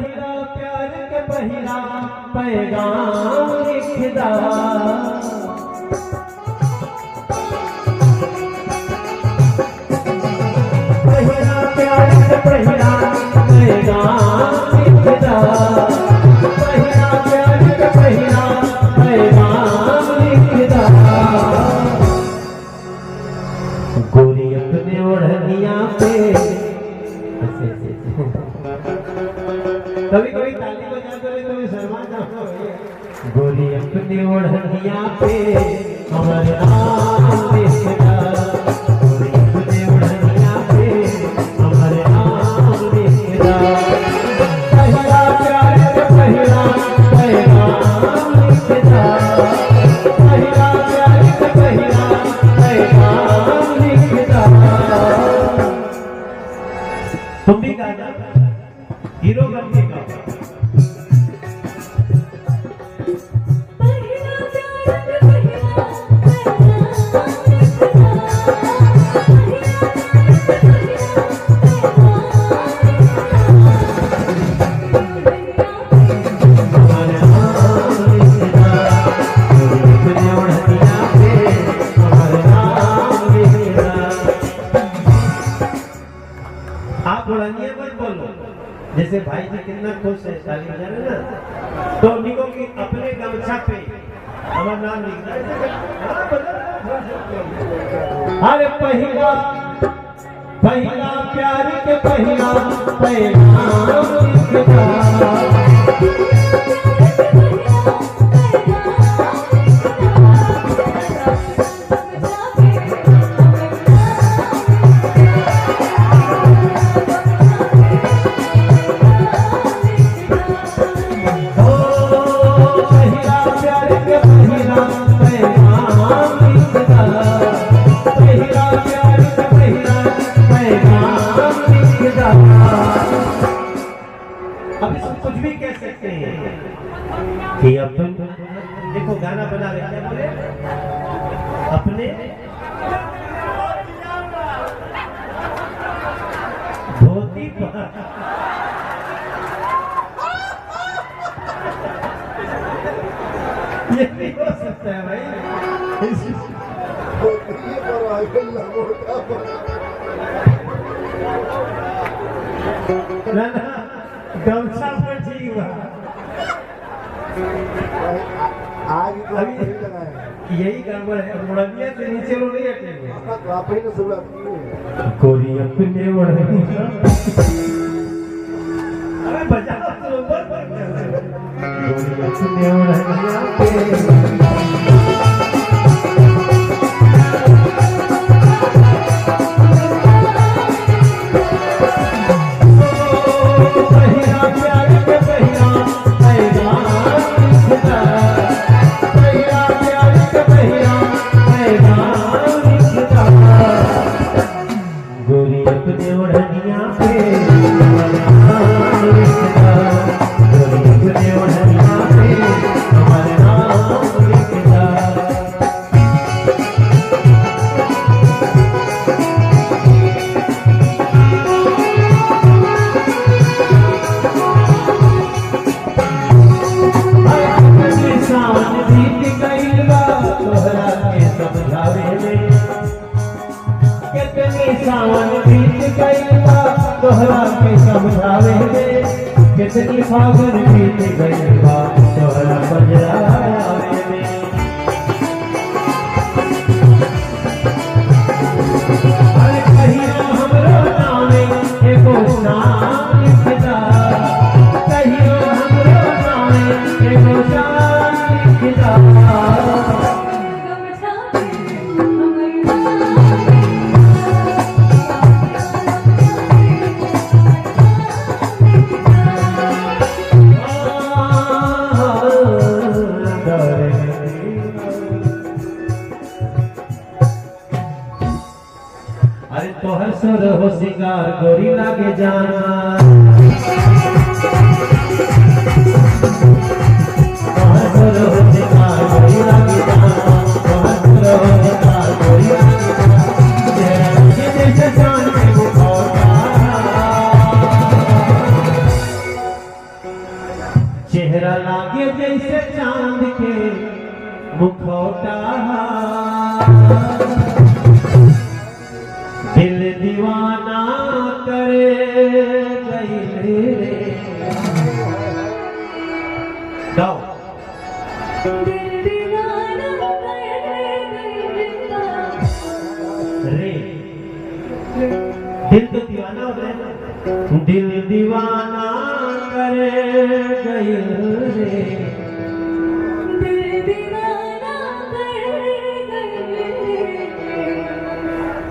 पहिला प्यार के पहिला पैगाम लिखदा पहिला प्यार के पहिला पैगाम लिखदा पहिला प्यार के पहिला पैगाम लिखदा गोरी अपने ओढ़निया पे कभी कभी ताली बजा दो कभी शर्मा जाओ गोरी अपनी ओढ़निया पे हमारे नाम लिखदा गोरी अपनी ओढ़निया पे हमारे नाम लिखदा पहिला प्यार के पहिला पैगाम लिखदा पहिला प्यार के पहिला पैगाम लिखदा तुम भी गाना हीरो बनने का आप उड़ानिया मत बोलो जैसे भाई जी कितना खुश है ताली बजा रहे ना तो निको की अपने गमछा पे हमारा नाम लिखना अरे पहिला पहिला प्यार के पहिला पैगाम लिखदा अब इसमें कुछ भी कह सकते हैं कि अब तुम देखो गाना बना रहे क्या बोले अपने धोती पर ये नहीं हो सकता है भाई ना ना गमछा पर ठीक हुआ आज अभी यही गड़बड़ है मुड़निया से नीचे लो नहीं हटेंगे आप ही ने शुरुआत की गोरी अपने ओढ़निया अरे बजाओ तो गोरी अपने ओढ़निया पे सावन बीत गई तोहरा के समझावे दे कितनी फागुन बीत गई तोहरा बजरावे दे अरे कहिया हमरो नामे एको नाम लिखदा कहिया हमरो नामे एको नाम लिखदा अरे तोहर सर हो सिंगार गोरी लागे जाना तोहर सर हो सिंगार गोरी लागे जाना तोहर सर हो सिंगार गोरी लागे जाना ये जैसे जान में वो जैसे चांद के मुखौटा दिल दीवाना करे गइले गाओ रे दिल तो दीवाना होता है ना दिल दीवाना करे गइले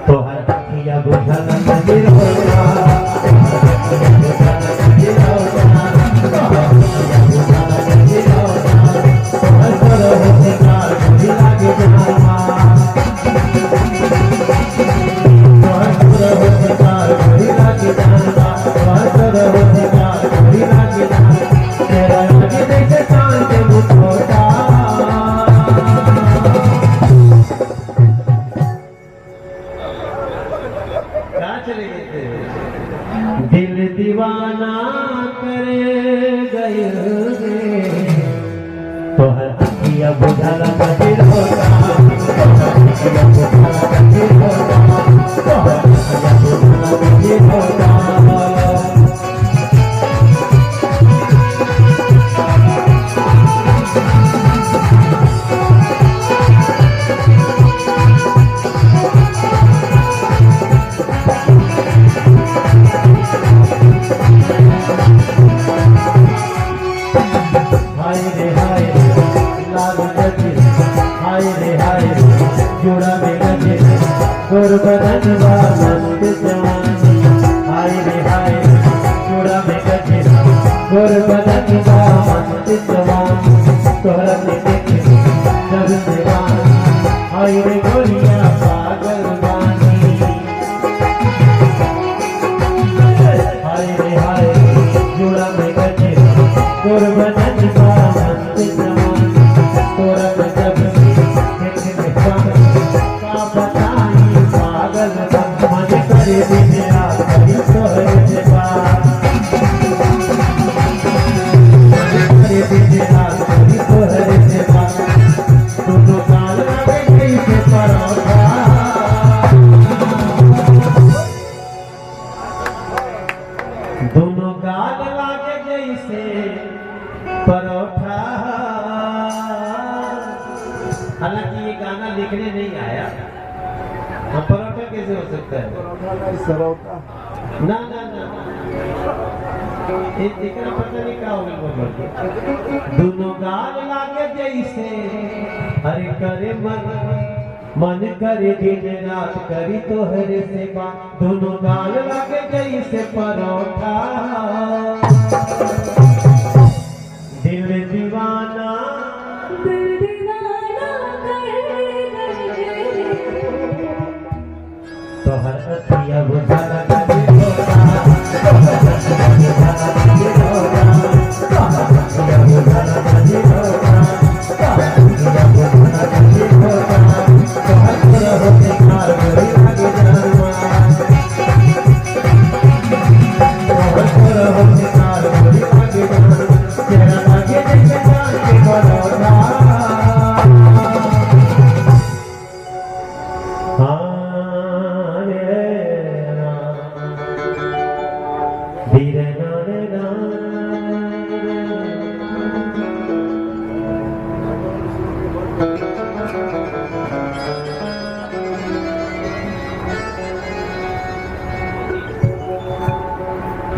तो हर अखिया बुझल नजर होता दिल दीवाना करे गए तो हर अखिया बुझल नजर होता जोड़ा में गजे गोर बदन मस्त जवानी हाय रे हाय जोड़ा में गजे गोर बदन मस्त जवानी तोहरा से देखे जब दीवानी हाय रे गोरिया पागल बानी हाय रे हाय जोड़ा में गजे गोर बदन मस्त जवानी तोहरा में जब दोनों गाल लागे जैसे परोठा हालांकि ये गाना लिखने नहीं आया परोठा कैसे हो सकता है परोठा नहीं सरोटा ना ना ना इतना पता नहीं क्या होगा दोनों गाल लागे जैसे हरे करे मन करे दिन रात करी तो हरे से बात दोनों गाल लागे जैसे परोठा दिल दीवाना तो हर अखिया बुझाला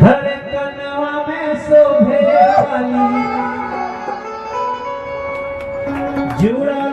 हरे कनवा में शोभे वाली जुड़ा